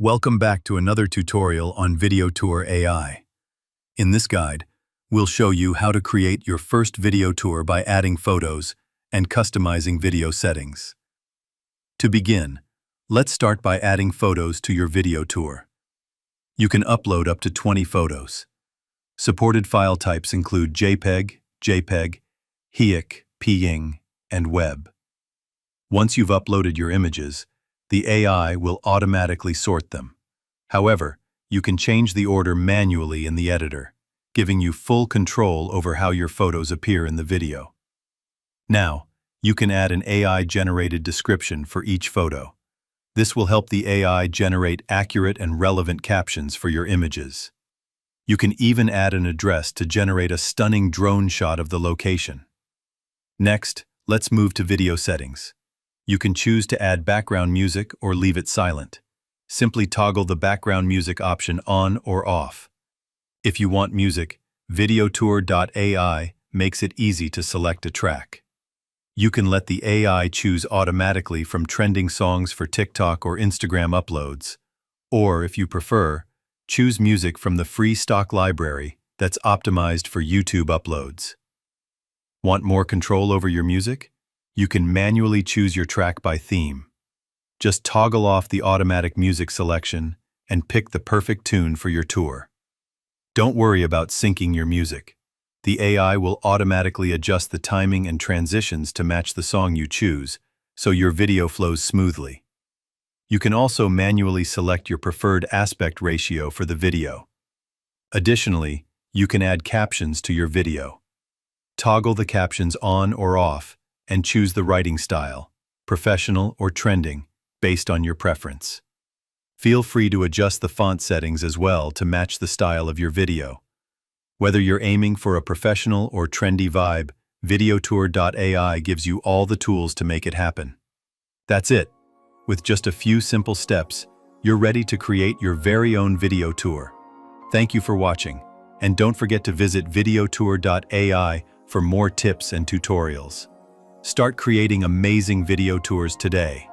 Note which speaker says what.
Speaker 1: Welcome back to another tutorial on VideoTour.AI. In this guide, we'll show you how to create your first video tour by adding photos and customizing video settings. To begin, let's start by adding photos to your video tour. You can upload up to 20 photos. Supported file types include JPEG, JPEG, HEIC, PNG, and WEB. Once you've uploaded your images, the AI will automatically sort them. However, you can change the order manually in the editor, giving you full control over how your photos appear in the video. Now, you can add an AI-generated description for each photo. This will help the AI generate accurate and relevant captions for your images. You can even add an address to generate a stunning drone shot of the location. Next, let's move to video settings. You can choose to add background music or leave it silent. Simply toggle the background music option on or off. If you want music, VideoTour.AI makes it easy to select a track. You can let the AI choose automatically from trending songs for TikTok or Instagram uploads, or if you prefer, choose music from the free stock library that's optimized for YouTube uploads. Want more control over your music? You can manually choose your track by theme. Just toggle off the automatic music selection and pick the perfect tune for your tour. Don't worry about syncing your music. The AI will automatically adjust the timing and transitions to match the song you choose, so your video flows smoothly. You can also manually select your preferred aspect ratio for the video. Additionally, you can add captions to your video. Toggle the captions on or off and choose the writing style, professional or trending, based on your preference. Feel free to adjust the font settings as well to match the style of your video. Whether you're aiming for a professional or trendy vibe, VideoTour.AI gives you all the tools to make it happen. That's it. With just a few simple steps, you're ready to create your very own video tour. Thank you for watching, and don't forget to visit VideoTour.AI for more tips and tutorials. Start creating amazing video tours today.